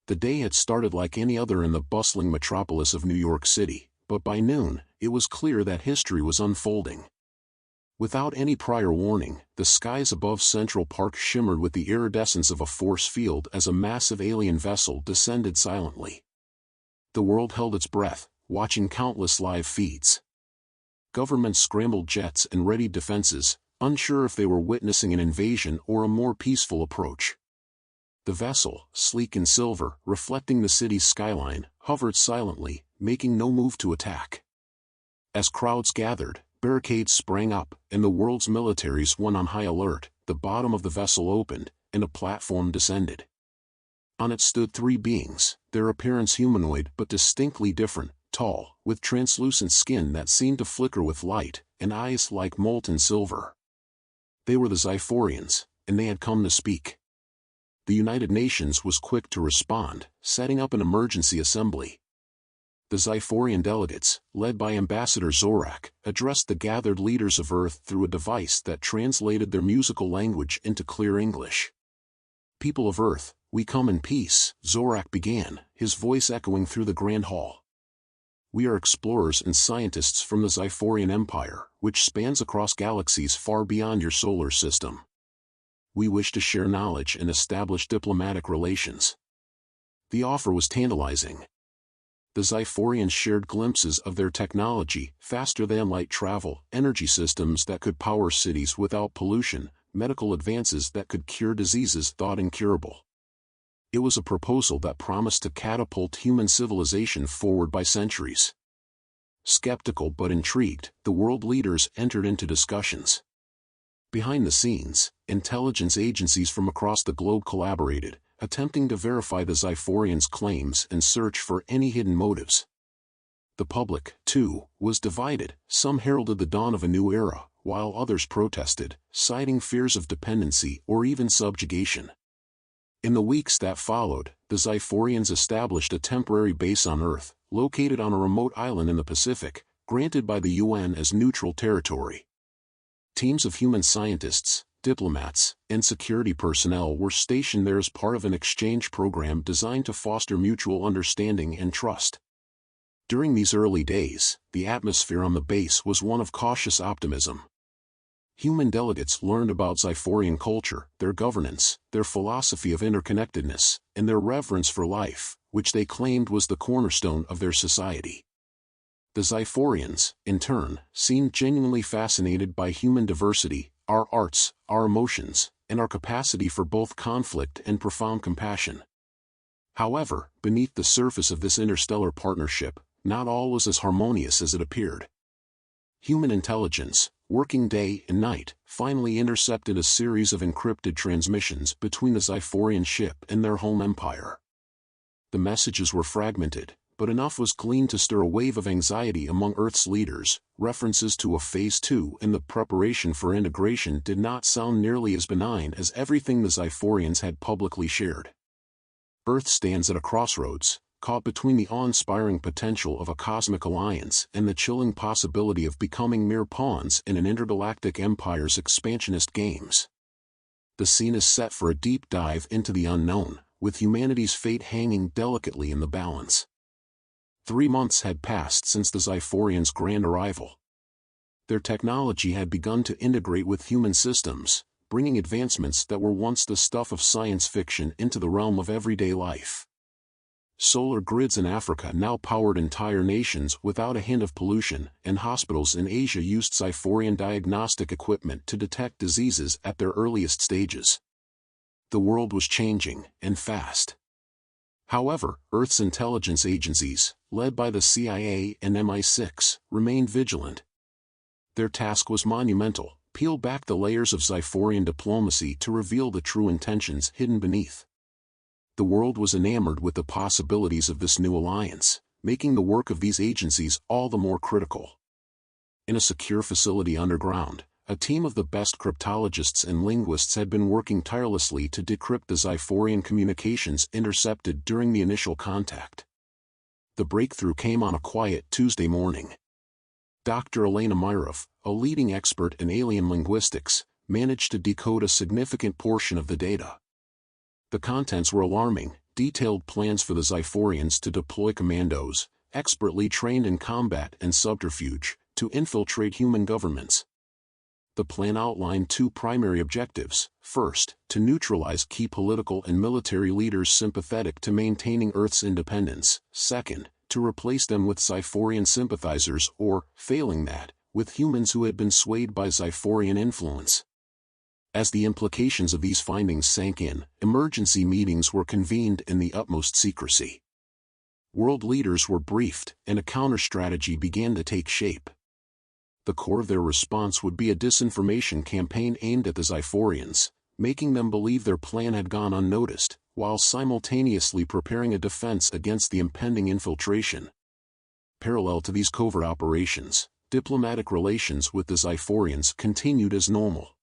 The day had started like any other in the bustling metropolis of New York City, but by noon, it was clear that history was unfolding. Without any prior warning, the skies above Central Park shimmered with the iridescence of a force field as a massive alien vessel descended silently. The world held its breath, watching countless live feeds. Governments scrambled jets and readied defenses, unsure if they were witnessing an invasion or a more peaceful approach. The vessel, sleek in silver, reflecting the city's skyline, hovered silently, making no move to attack. As crowds gathered, barricades sprang up, and the world's militaries went on high alert. The bottom of the vessel opened, and a platform descended. On it stood three beings, their appearance humanoid but distinctly different, tall, with translucent skin that seemed to flicker with light, and eyes like molten silver. They were the Xiphorians, and they had come to speak. The United Nations was quick to respond, setting up an emergency assembly. The Xiphorian delegates, led by Ambassador Zorak, addressed the gathered leaders of Earth through a device that translated their musical language into clear English. "People of Earth, we come in peace," Zorak began, his voice echoing through the Grand Hall. "We are explorers and scientists from the Xiphorian Empire, which spans across galaxies far beyond your solar system. We wish to share knowledge and establish diplomatic relations." The offer was tantalizing. The Xiphorians shared glimpses of their technology, faster-than-light travel, energy systems that could power cities without pollution, medical advances that could cure diseases thought incurable. It was a proposal that promised to catapult human civilization forward by centuries. Skeptical but intrigued, the world leaders entered into discussions. Behind the scenes, intelligence agencies from across the globe collaborated, attempting to verify the Xiphorians' claims and search for any hidden motives. The public, too, was divided. Some heralded the dawn of a new era, while others protested, citing fears of dependency or even subjugation. In the weeks that followed, the Xiphorians established a temporary base on Earth, located on a remote island in the Pacific, granted by the UN as neutral territory. Teams of human scientists, diplomats, and security personnel were stationed there as part of an exchange program designed to foster mutual understanding and trust. During these early days, the atmosphere on the base was one of cautious optimism. Human delegates learned about Xiphorian culture, their governance, their philosophy of interconnectedness, and their reverence for life, which they claimed was the cornerstone of their society. The Xiphorians, in turn, seemed genuinely fascinated by human diversity, our arts, our emotions, and our capacity for both conflict and profound compassion. However, beneath the surface of this interstellar partnership, not all was as harmonious as it appeared. Human intelligence, working day and night, finally intercepted a series of encrypted transmissions between the Xiphorian ship and their home empire. The messages were fragmented, but enough was gleaned to stir a wave of anxiety among Earth's leaders. References to a Phase 2 and the preparation for integration did not sound nearly as benign as everything the Xiphorians had publicly shared. Earth stands at a crossroads, caught between the awe-inspiring potential of a cosmic alliance and the chilling possibility of becoming mere pawns in an intergalactic empire's expansionist games. The scene is set for a deep dive into the unknown, with humanity's fate hanging delicately in the balance. 3 months had passed since the Xiphorians' grand arrival. Their technology had begun to integrate with human systems, bringing advancements that were once the stuff of science fiction into the realm of everyday life. Solar grids in Africa now powered entire nations without a hint of pollution, and hospitals in Asia used Xiphorian diagnostic equipment to detect diseases at their earliest stages. The world was changing, and fast. However, Earth's intelligence agencies, led by the CIA and MI6, remained vigilant. Their task was monumental: peel back the layers of Xiphorian diplomacy to reveal the true intentions hidden beneath. The world was enamored with the possibilities of this new alliance, making the work of these agencies all the more critical. In a secure facility underground, a team of the best cryptologists and linguists had been working tirelessly to decrypt the Xiphorian communications intercepted during the initial contact. The breakthrough came on a quiet Tuesday morning. Dr. Elena Myrov, a leading expert in alien linguistics, managed to decode a significant portion of the data. The contents were alarming, detailed plans for the Xiphorians to deploy commandos, expertly trained in combat and subterfuge, to infiltrate human governments. The plan outlined two primary objectives: first, to neutralize key political and military leaders sympathetic to maintaining Earth's independence; second, to replace them with Xiphorian sympathizers or, failing that, with humans who had been swayed by Xiphorian influence. As the implications of these findings sank in, emergency meetings were convened in the utmost secrecy. World leaders were briefed, and a counter-strategy began to take shape. The core of their response would be a disinformation campaign aimed at the Xiphorians, making them believe their plan had gone unnoticed, while simultaneously preparing a defense against the impending infiltration. Parallel to these covert operations, diplomatic relations with the Xiphorians continued as normal.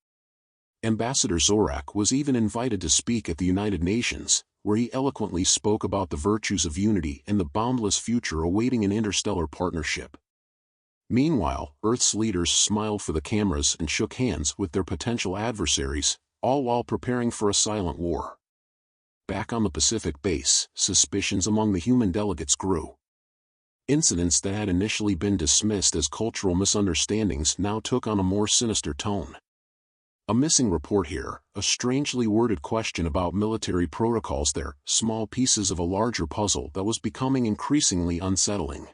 Ambassador Zorak was even invited to speak at the United Nations, where he eloquently spoke about the virtues of unity and the boundless future awaiting an interstellar partnership. Meanwhile, Earth's leaders smiled for the cameras and shook hands with their potential adversaries, all while preparing for a silent war. Back on the Pacific base, suspicions among the human delegates grew. Incidents that had initially been dismissed as cultural misunderstandings now took on a more sinister tone. A missing report here, a strangely worded question about military protocols there, small pieces of a larger puzzle that was becoming increasingly unsettling.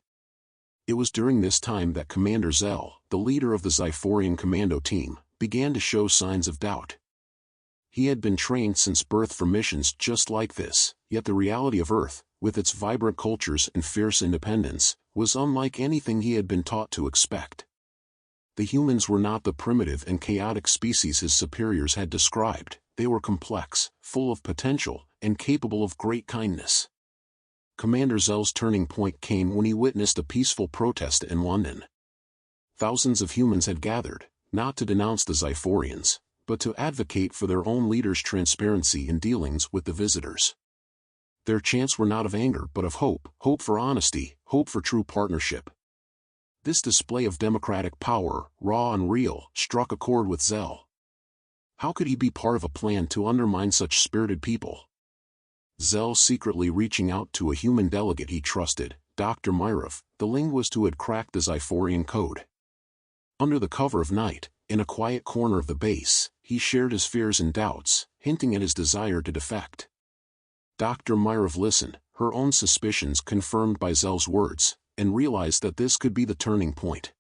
It was during this time that Commander Zell, the leader of the Xiphorian commando team, began to show signs of doubt. He had been trained since birth for missions just like this, yet the reality of Earth, with its vibrant cultures and fierce independence, was unlike anything he had been taught to expect. The humans were not the primitive and chaotic species his superiors had described. They were complex, full of potential, and capable of great kindness. Commander Zell's turning point came when he witnessed a peaceful protest in London. Thousands of humans had gathered, not to denounce the Xiphorians, but to advocate for their own leaders' transparency in dealings with the visitors. Their chants were not of anger but of hope, hope for honesty, hope for true partnership. This display of democratic power, raw and real, struck a chord with Zell. How could he be part of a plan to undermine such spirited people? Zell secretly reaching out to a human delegate he trusted, Dr. Myrov, the linguist who had cracked the Xiphorian code. Under the cover of night, in a quiet corner of the base, he shared his fears and doubts, hinting at his desire to defect. Dr. Myrov listened, her own suspicions confirmed by Zell's words, and realized that this could be the turning point.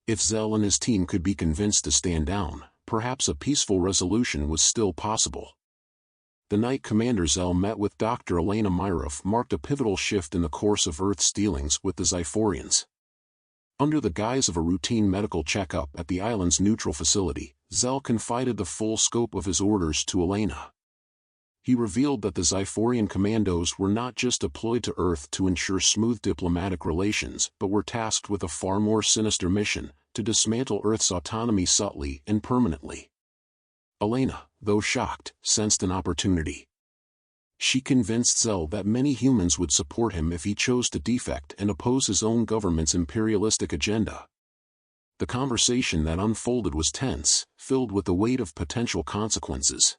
If Zell and his team could be convinced to stand down, perhaps a peaceful resolution was still possible. The night Commander Zell met with Dr. Elena Myrov marked a pivotal shift in the course of Earth's dealings with the Xiphorians. Under the guise of a routine medical checkup at the island's neutral facility, Zell confided the full scope of his orders to Elena. He revealed that the Xiphorian commandos were not just deployed to Earth to ensure smooth diplomatic relations but were tasked with a far more sinister mission, to dismantle Earth's autonomy subtly and permanently. Elena, though shocked, sensed an opportunity. She convinced Zell that many humans would support him if he chose to defect and oppose his own government's imperialistic agenda. The conversation that unfolded was tense, filled with the weight of potential consequences.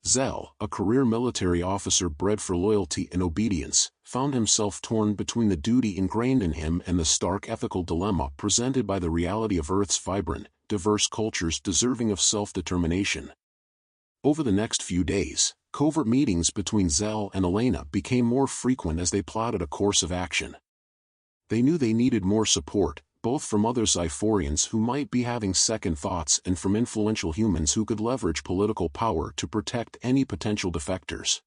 Zell, a career military officer bred for loyalty and obedience, found himself torn between the duty ingrained in him and the stark ethical dilemma presented by the reality of Earth's vibrant, diverse cultures deserving of self-determination. Over the next few days, covert meetings between Zell and Elena became more frequent as they plotted a course of action. They knew they needed more support, both from other Xiphorians who might be having second thoughts and from influential humans who could leverage political power to protect any potential defectors.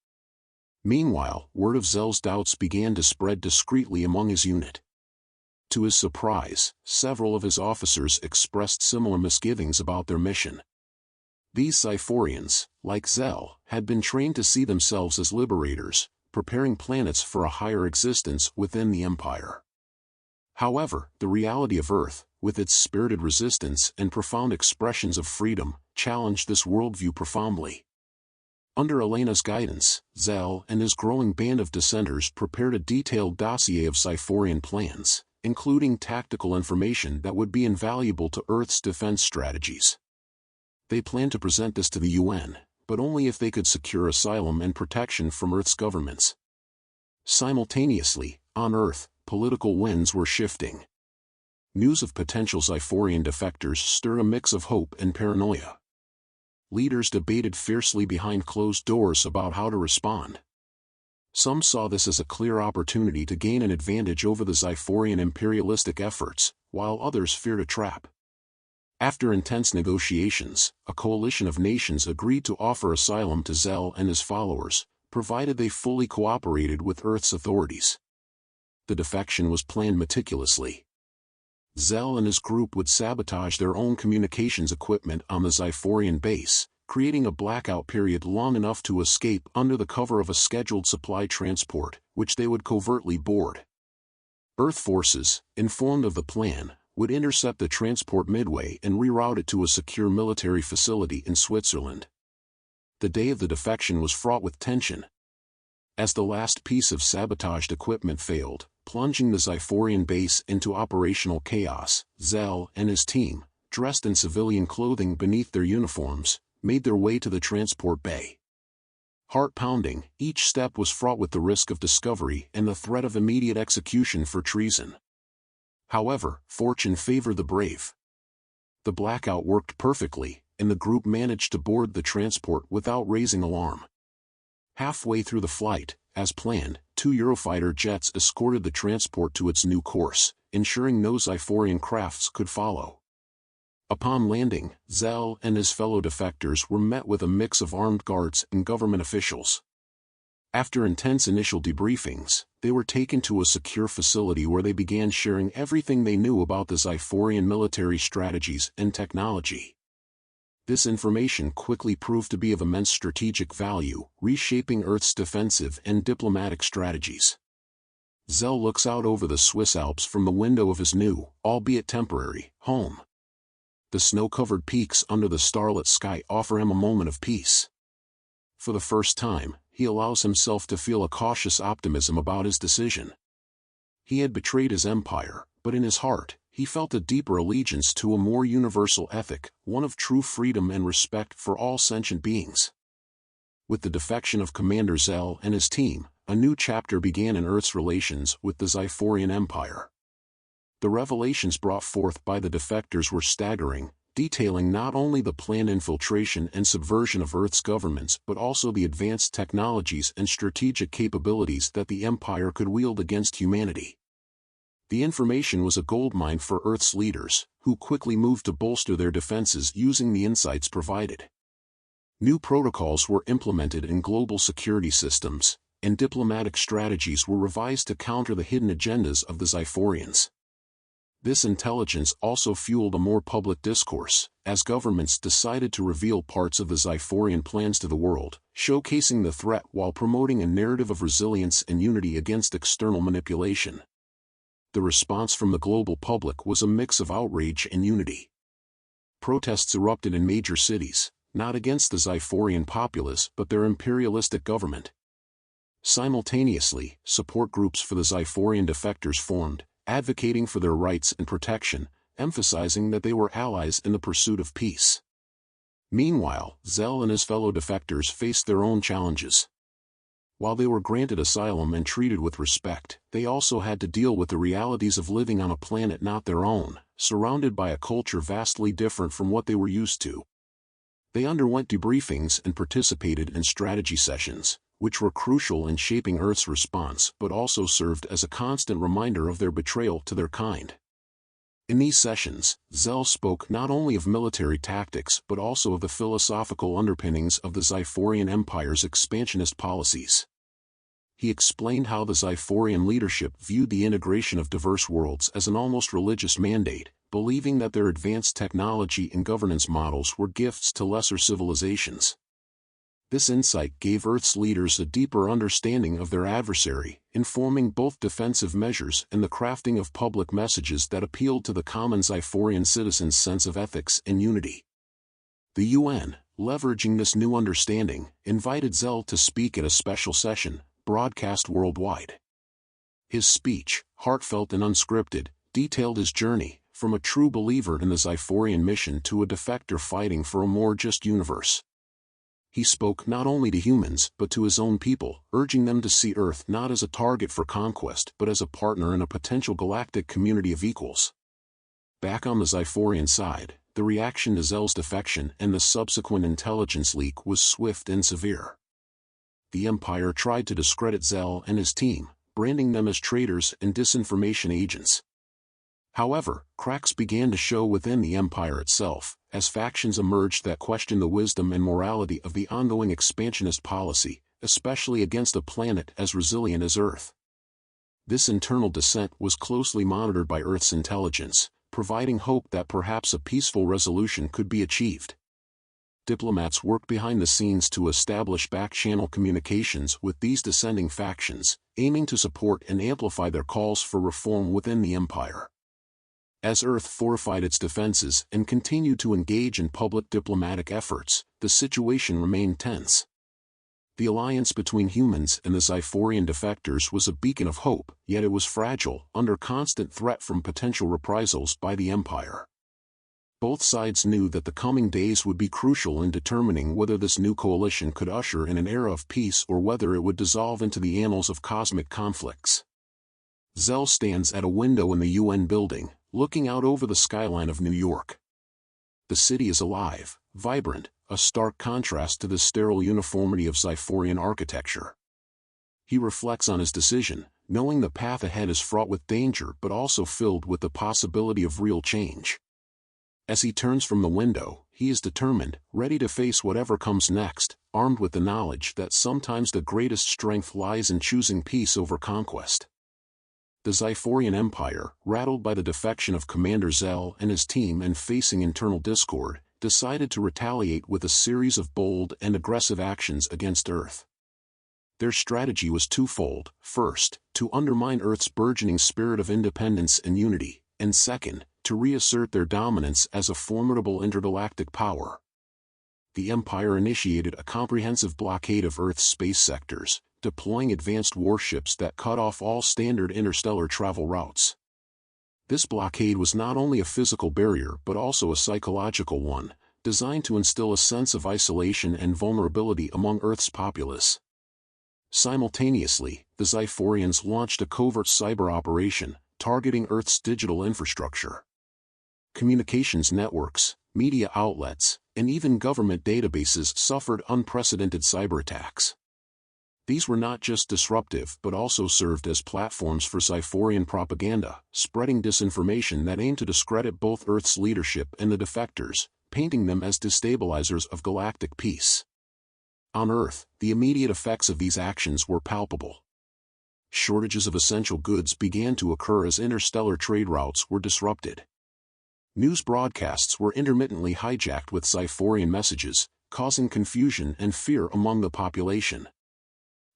Meanwhile, word of Zell's doubts began to spread discreetly among his unit. To his surprise, several of his officers expressed similar misgivings about their mission. These Xiphorians, like Zell, had been trained to see themselves as liberators, preparing planets for a higher existence within the Empire. However, the reality of Earth, with its spirited resistance and profound expressions of freedom, challenged this worldview profoundly. Under Elena's guidance, Zell and his growing band of dissenters prepared a detailed dossier of Xiphorian plans, including tactical information that would be invaluable to Earth's defense strategies. They planned to present this to the UN, but only if they could secure asylum and protection from Earth's governments. Simultaneously, on Earth, political winds were shifting. News of potential Xiphorian defectors stirred a mix of hope and paranoia. Leaders debated fiercely behind closed doors about how to respond. Some saw this as a clear opportunity to gain an advantage over the Xiphorian imperialistic efforts, while others feared a trap. After intense negotiations, a coalition of nations agreed to offer asylum to Zell and his followers, provided they fully cooperated with Earth's authorities. The defection was planned meticulously. Zell and his group would sabotage their own communications equipment on the Xiphorian base, creating a blackout period long enough to escape under the cover of a scheduled supply transport, which they would covertly board. Earth forces, informed of the plan, would intercept the transport midway and reroute it to a secure military facility in Switzerland. The day of the defection was fraught with tension. As the last piece of sabotaged equipment failed, plunging the Xiphorian base into operational chaos, Zell and his team, dressed in civilian clothing beneath their uniforms, made their way to the transport bay. Heart-pounding, each step was fraught with the risk of discovery and the threat of immediate execution for treason. However, fortune favored the brave. The blackout worked perfectly, and the group managed to board the transport without raising alarm. Halfway through the flight, as planned, 2 Eurofighter jets escorted the transport to its new course, ensuring no Xiphorian crafts could follow. Upon landing, Zell and his fellow defectors were met with a mix of armed guards and government officials. After intense initial debriefings, they were taken to a secure facility where they began sharing everything they knew about the Xiphorian military strategies and technology. This information quickly proved to be of immense strategic value, reshaping Earth's defensive and diplomatic strategies. Zell looks out over the Swiss Alps from the window of his new, albeit temporary, home. The snow-covered peaks under the starlit sky offer him a moment of peace. For the first time, he allows himself to feel a cautious optimism about his decision. He had betrayed his empire, but in his heart, he felt a deeper allegiance to a more universal ethic, one of true freedom and respect for all sentient beings. With the defection of Commander Zell and his team, a new chapter began in Earth's relations with the Xiphorian Empire. The revelations brought forth by the defectors were staggering, detailing not only the planned infiltration and subversion of Earth's governments but also the advanced technologies and strategic capabilities that the Empire could wield against humanity. The information was a goldmine for Earth's leaders, who quickly moved to bolster their defenses using the insights provided. New protocols were implemented in global security systems, and diplomatic strategies were revised to counter the hidden agendas of the Xiphorians. This intelligence also fueled a more public discourse, as governments decided to reveal parts of the Xiphorian plans to the world, showcasing the threat while promoting a narrative of resilience and unity against external manipulation. The response from the global public was a mix of outrage and unity. Protests erupted in major cities, not against the Xiphorian populace but their imperialistic government. Simultaneously, support groups for the Xiphorian defectors formed, advocating for their rights and protection, emphasizing that they were allies in the pursuit of peace. Meanwhile, Zell and his fellow defectors faced their own challenges. While they were granted asylum and treated with respect, they also had to deal with the realities of living on a planet not their own, surrounded by a culture vastly different from what they were used to. They underwent debriefings and participated in strategy sessions, which were crucial in shaping Earth's response but also served as a constant reminder of their betrayal to their kind. In these sessions, Zell spoke not only of military tactics but also of the philosophical underpinnings of the Xiphorian Empire's expansionist policies. He explained how the Xiphorian leadership viewed the integration of diverse worlds as an almost religious mandate, believing that their advanced technology and governance models were gifts to lesser civilizations. This insight gave Earth's leaders a deeper understanding of their adversary, informing both defensive measures and the crafting of public messages that appealed to the common Xiphorian citizen's sense of ethics and unity. The UN, leveraging this new understanding, invited Zell to speak at a special session, broadcast worldwide. His speech, heartfelt and unscripted, detailed his journey, from a true believer in the Xiphorian mission to a defector fighting for a more just universe. He spoke not only to humans but to his own people, urging them to see Earth not as a target for conquest but as a partner in a potential galactic community of equals. Back on the Xiphorian side, the reaction to Zell's defection and the subsequent intelligence leak was swift and severe. The Empire tried to discredit Zell and his team, branding them as traitors and disinformation agents. However, cracks began to show within the Empire itself, as factions emerged that questioned the wisdom and morality of the ongoing expansionist policy, especially against a planet as resilient as Earth. This internal dissent was closely monitored by Earth's intelligence, providing hope that perhaps a peaceful resolution could be achieved. Diplomats worked behind the scenes to establish back-channel communications with these dissenting factions, aiming to support and amplify their calls for reform within the Empire. As Earth fortified its defenses and continued to engage in public diplomatic efforts, the situation remained tense. The alliance between humans and the Xiphorian defectors was a beacon of hope, yet it was fragile, under constant threat from potential reprisals by the Empire. Both sides knew that the coming days would be crucial in determining whether this new coalition could usher in an era of peace or whether it would dissolve into the annals of cosmic conflicts. Zell stands at a window in the UN building, looking out over the skyline of New York. The city is alive, vibrant, a stark contrast to the sterile uniformity of Xiphorian architecture. He reflects on his decision, knowing the path ahead is fraught with danger but also filled with the possibility of real change. As he turns from the window, he is determined, ready to face whatever comes next, armed with the knowledge that sometimes the greatest strength lies in choosing peace over conquest. The Xiphorian Empire, rattled by the defection of Commander Zell and his team and facing internal discord, decided to retaliate with a series of bold and aggressive actions against Earth. Their strategy was twofold: first, to undermine Earth's burgeoning spirit of independence and unity, and second, to reassert their dominance as a formidable intergalactic power. The Empire initiated a comprehensive blockade of Earth's space sectors, deploying advanced warships that cut off all standard interstellar travel routes. This blockade was not only a physical barrier but also a psychological one, designed to instill a sense of isolation and vulnerability among Earth's populace. Simultaneously, the Xiphorians launched a covert cyber operation, targeting Earth's digital infrastructure. Communications networks, media outlets, and even government databases suffered unprecedented cyber attacks. These were not just disruptive but also served as platforms for Xiphorian propaganda, spreading disinformation that aimed to discredit both Earth's leadership and the defectors, painting them as destabilizers of galactic peace. On Earth, the immediate effects of these actions were palpable. Shortages of essential goods began to occur as interstellar trade routes were disrupted. News broadcasts were intermittently hijacked with Xiphorian messages, causing confusion and fear among the population.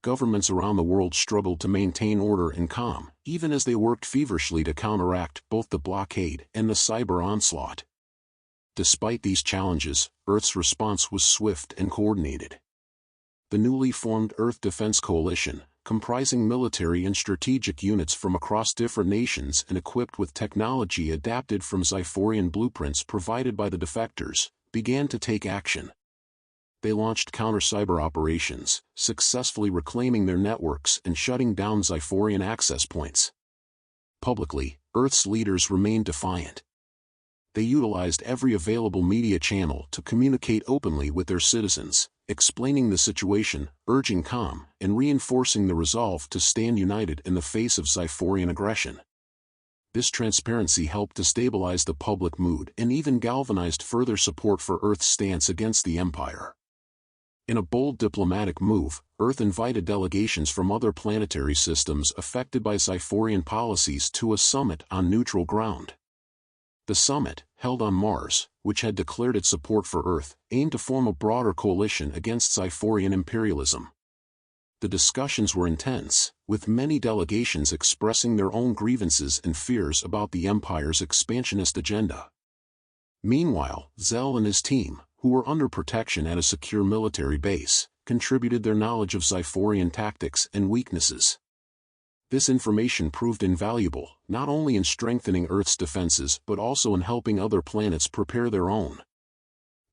Governments around the world struggled to maintain order and calm, even as they worked feverishly to counteract both the blockade and the cyber onslaught. Despite these challenges, Earth's response was swift and coordinated. The newly formed Earth Defense Coalition, comprising military and strategic units from across different nations and equipped with technology adapted from Xiphorian blueprints provided by the defectors, began to take action. They launched counter-cyber operations, successfully reclaiming their networks and shutting down Xiphorian access points. Publicly, Earth's leaders remained defiant. They utilized every available media channel to communicate openly with their citizens, explaining the situation, urging calm, and reinforcing the resolve to stand united in the face of Xiphorian aggression. This transparency helped to stabilize the public mood and even galvanized further support for Earth's stance against the Empire. In a bold diplomatic move, Earth invited delegations from other planetary systems affected by Xiphorian policies to a summit on neutral ground. The summit, held on Mars, which had declared its support for Earth, aimed to form a broader coalition against Xiphorian imperialism. The discussions were intense, with many delegations expressing their own grievances and fears about the Empire's expansionist agenda. Meanwhile, Zell and his team, who were under protection at a secure military base, contributed their knowledge of Xiphorian tactics and weaknesses. This information proved invaluable, not only in strengthening Earth's defenses but also in helping other planets prepare their own.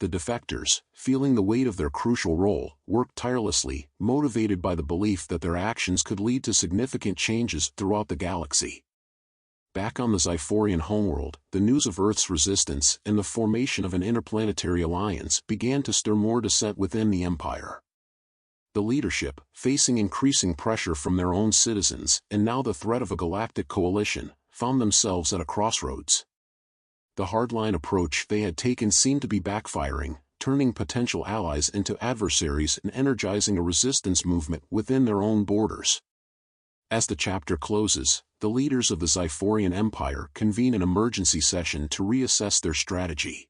The defectors, feeling the weight of their crucial role, worked tirelessly, motivated by the belief that their actions could lead to significant changes throughout the galaxy. Back on the Xiphorian homeworld, the news of Earth's resistance and the formation of an interplanetary alliance began to stir more dissent within the Empire. The leadership, facing increasing pressure from their own citizens and now the threat of a galactic coalition, found themselves at a crossroads. The hardline approach they had taken seemed to be backfiring, turning potential allies into adversaries and energizing a resistance movement within their own borders. As the chapter closes, the leaders of the Xiphorian Empire convene an emergency session to reassess their strategy.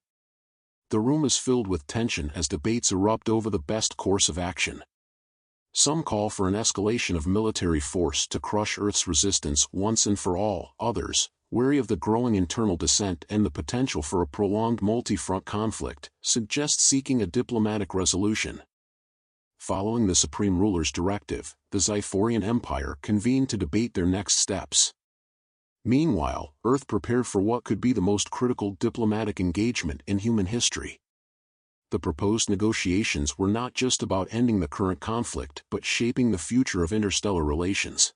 The room is filled with tension as debates erupt over the best course of action. Some call for an escalation of military force to crush Earth's resistance once and for all. Others, wary of the growing internal dissent and the potential for a prolonged multi-front conflict, suggest seeking a diplomatic resolution. Following the Supreme Ruler's directive, the Xiphorian Empire convened to debate their next steps. Meanwhile, Earth prepared for what could be the most critical diplomatic engagement in human history. The proposed negotiations were not just about ending the current conflict but shaping the future of interstellar relations.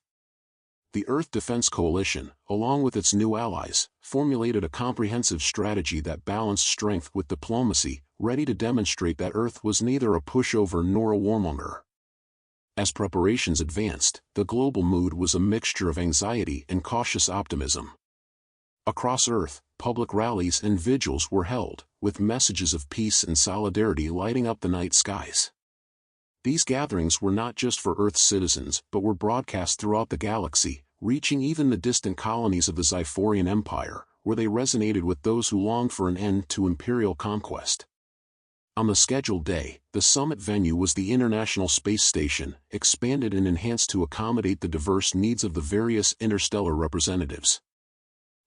The Earth Defense Coalition, along with its new allies, formulated a comprehensive strategy that balanced strength with diplomacy, ready to demonstrate that Earth was neither a pushover nor a warmonger. As preparations advanced, the global mood was a mixture of anxiety and cautious optimism. Across Earth, public rallies and vigils were held, with messages of peace and solidarity lighting up the night skies. These gatherings were not just for Earth's citizens but were broadcast throughout the galaxy, reaching even the distant colonies of the Xiphorian Empire, where they resonated with those who longed for an end to imperial conquest. On the scheduled day, the summit venue was the International Space Station, expanded and enhanced to accommodate the diverse needs of the various interstellar representatives.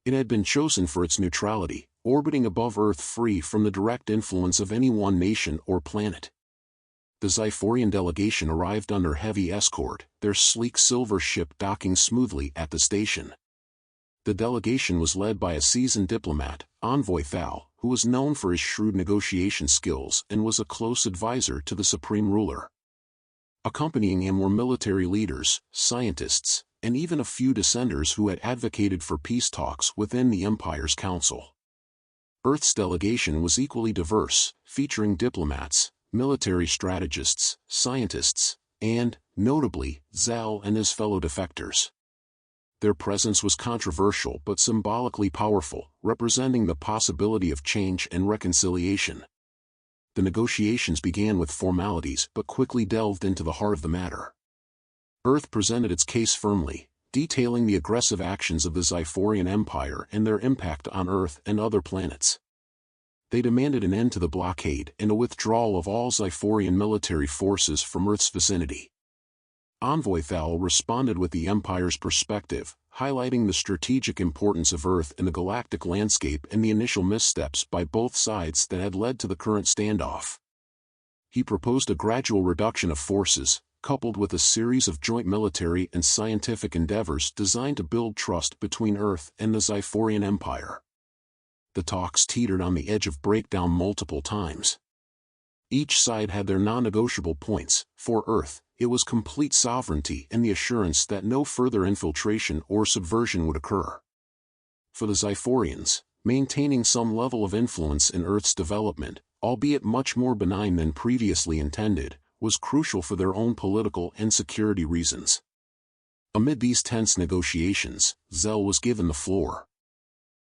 It had been chosen for its neutrality, orbiting above Earth free from the direct influence of any one nation or planet. The Xiphorian delegation arrived under heavy escort, their sleek silver ship docking smoothly at the station. The delegation was led by a seasoned diplomat, Envoy Thal, who was known for his shrewd negotiation skills and was a close advisor to the Supreme Ruler. Accompanying him were military leaders, scientists, and even a few dissenters who had advocated for peace talks within the Empire's council. Earth's delegation was equally diverse, featuring diplomats, military strategists, scientists, and, notably, Zal and his fellow defectors. Their presence was controversial but symbolically powerful, representing the possibility of change and reconciliation. The negotiations began with formalities but quickly delved into the heart of the matter. Earth presented its case firmly, detailing the aggressive actions of the Xiphorian Empire and their impact on Earth and other planets. They demanded an end to the blockade and a withdrawal of all Xiphorian military forces from Earth's vicinity. Envoy Thal responded with the Empire's perspective, highlighting the strategic importance of Earth in the galactic landscape and the initial missteps by both sides that had led to the current standoff. He proposed a gradual reduction of forces, coupled with a series of joint military and scientific endeavors designed to build trust between Earth and the Xiphorian Empire. The talks teetered on the edge of breakdown multiple times. Each side had their non-negotiable points. For Earth, it was complete sovereignty and the assurance that no further infiltration or subversion would occur. For the Xiphorians, maintaining some level of influence in Earth's development, albeit much more benign than previously intended, was crucial for their own political and security reasons. Amid these tense negotiations, Zell was given the floor.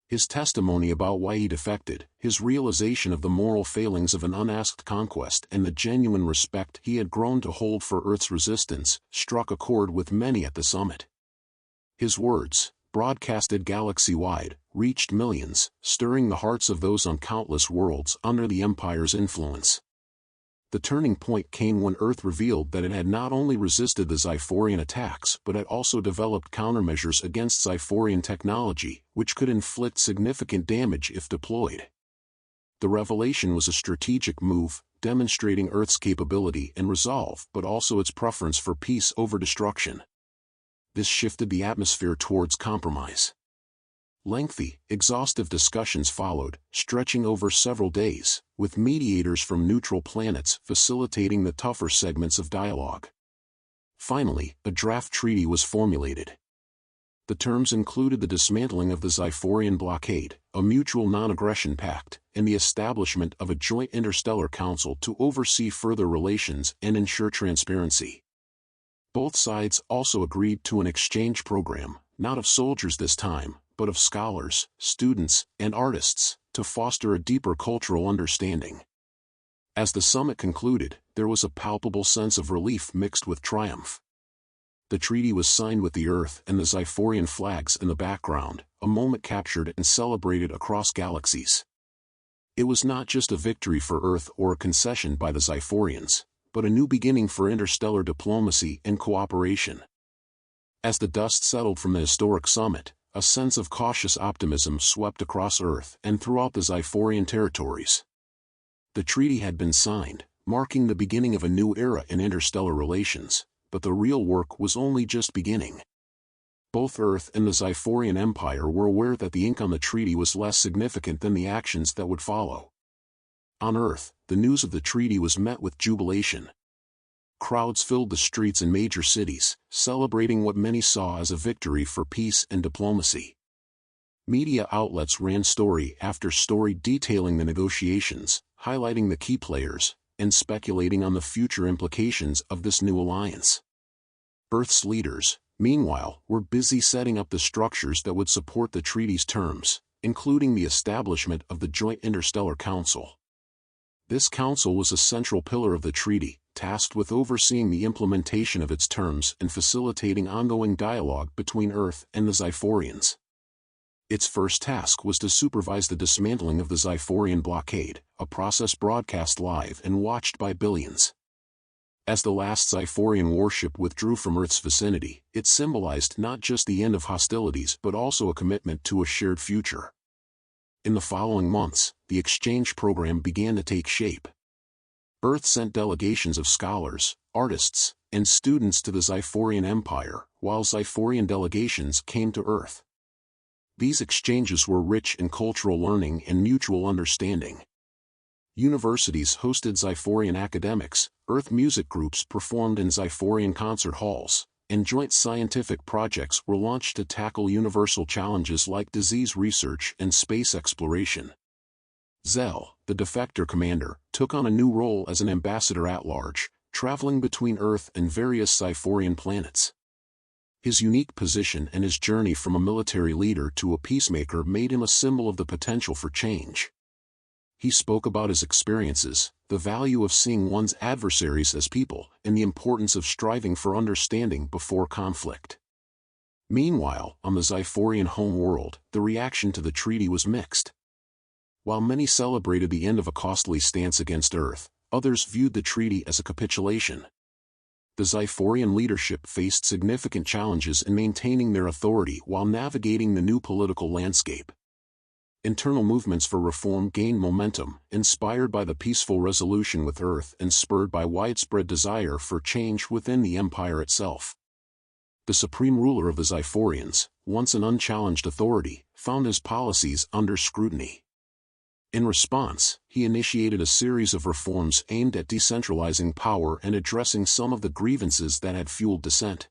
His testimony about why he defected, his realization of the moral failings of an unasked conquest and the genuine respect he had grown to hold for Earth's resistance, struck a chord with many at the summit. His words, broadcasted galaxy-wide, reached millions, stirring the hearts of those on countless worlds under the Empire's influence. The turning point came when Earth revealed that it had not only resisted the Xiphorian attacks but had also developed countermeasures against Xiphorian technology, which could inflict significant damage if deployed. The revelation was a strategic move, demonstrating Earth's capability and resolve but also its preference for peace over destruction. This shifted the atmosphere towards compromise. Lengthy, exhaustive discussions followed, stretching over several days, with mediators from neutral planets facilitating the tougher segments of dialogue. Finally, a draft treaty was formulated. The terms included the dismantling of the Xiphorian blockade, a mutual non-aggression pact, and the establishment of a joint interstellar council to oversee further relations and ensure transparency. Both sides also agreed to an exchange program, not of soldiers this time, but of scholars, students, and artists, to foster a deeper cultural understanding. As the summit concluded, there was a palpable sense of relief mixed with triumph. The treaty was signed with the Earth and the Xiphorian flags in the background, a moment captured and celebrated across galaxies. It was not just a victory for Earth or a concession by the Xiphorians, but a new beginning for interstellar diplomacy and cooperation. As the dust settled from the historic summit, a sense of cautious optimism swept across Earth and throughout the Xiphorian territories. The treaty had been signed, marking the beginning of a new era in interstellar relations, but the real work was only just beginning. Both Earth and the Xiphorian Empire were aware that the ink on the treaty was less significant than the actions that would follow. On Earth, the news of the treaty was met with jubilation. Crowds filled the streets in major cities, celebrating what many saw as a victory for peace and diplomacy. Media outlets ran story after story detailing the negotiations, highlighting the key players, and speculating on the future implications of this new alliance. Earth's leaders, meanwhile, were busy setting up the structures that would support the treaty's terms, including the establishment of the Joint Interstellar Council. This council was a central pillar of the treaty, tasked with overseeing the implementation of its terms and facilitating ongoing dialogue between Earth and the Xiphorians. Its first task was to supervise the dismantling of the Xiphorian blockade, a process broadcast live and watched by billions. As the last Xiphorian warship withdrew from Earth's vicinity, it symbolized not just the end of hostilities but also a commitment to a shared future. In the following months, the exchange program began to take shape. Earth sent delegations of scholars, artists, and students to the Xiphorian Empire, while Xiphorian delegations came to Earth. These exchanges were rich in cultural learning and mutual understanding. Universities hosted Xiphorian academics, Earth music groups performed in Xiphorian concert halls, and joint scientific projects were launched to tackle universal challenges like disease research and space exploration. Zell, the defector commander, took on a new role as an ambassador at large, traveling between Earth and various Xiphorian planets. His unique position and his journey from a military leader to a peacemaker made him a symbol of the potential for change. He spoke about his experiences, the value of seeing one's adversaries as people, and the importance of striving for understanding before conflict. Meanwhile, on the Xiphorian home world, the reaction to the treaty was mixed. While many celebrated the end of a costly stance against Earth, others viewed the treaty as a capitulation. The Xiphorian leadership faced significant challenges in maintaining their authority while navigating the new political landscape. Internal movements for reform gained momentum, inspired by the peaceful resolution with Earth and spurred by widespread desire for change within the empire itself. The supreme ruler of the Xiphorians, once an unchallenged authority, found his policies under scrutiny. In response, he initiated a series of reforms aimed at decentralizing power and addressing some of the grievances that had fueled dissent.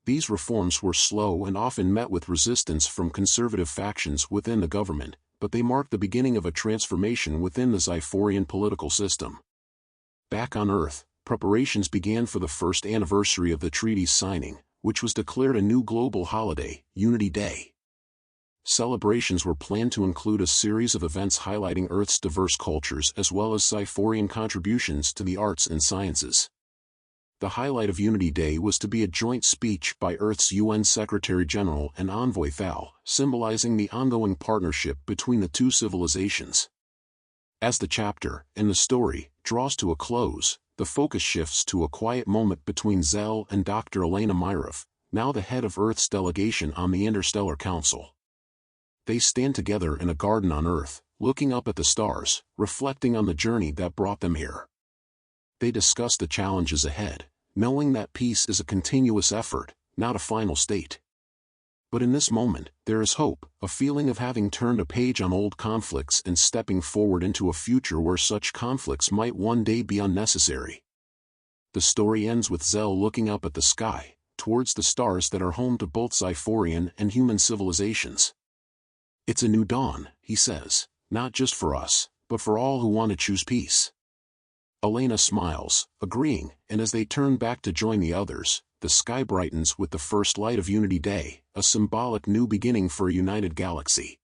These reforms were slow and often met with resistance from conservative factions within the government, but they marked the beginning of a transformation within the Xiphorian political system. Back on Earth, preparations began for the first anniversary of the treaty's signing, which was declared a new global holiday, Unity Day. Celebrations were planned to include a series of events highlighting Earth's diverse cultures as well as Xiphorian contributions to the arts and sciences. The highlight of Unity Day was to be a joint speech by Earth's UN Secretary-General and Envoy Thal, symbolizing the ongoing partnership between the two civilizations. As the chapter, and the story, draws to a close, the focus shifts to a quiet moment between Zell and Dr. Elena Myrov, now the head of Earth's delegation on the Interstellar Council. They stand together in a garden on Earth, looking up at the stars, reflecting on the journey that brought them here. They discuss the challenges ahead, knowing that peace is a continuous effort, not a final state. But in this moment, there is hope, a feeling of having turned a page on old conflicts and stepping forward into a future where such conflicts might one day be unnecessary. The story ends with Zell looking up at the sky, towards the stars that are home to both Zyphorian and human civilizations. "It's a new dawn," he says, "not just for us, but for all who want to choose peace." Elena smiles, agreeing, and as they turn back to join the others, the sky brightens with the first light of Unity Day, a symbolic new beginning for a united galaxy.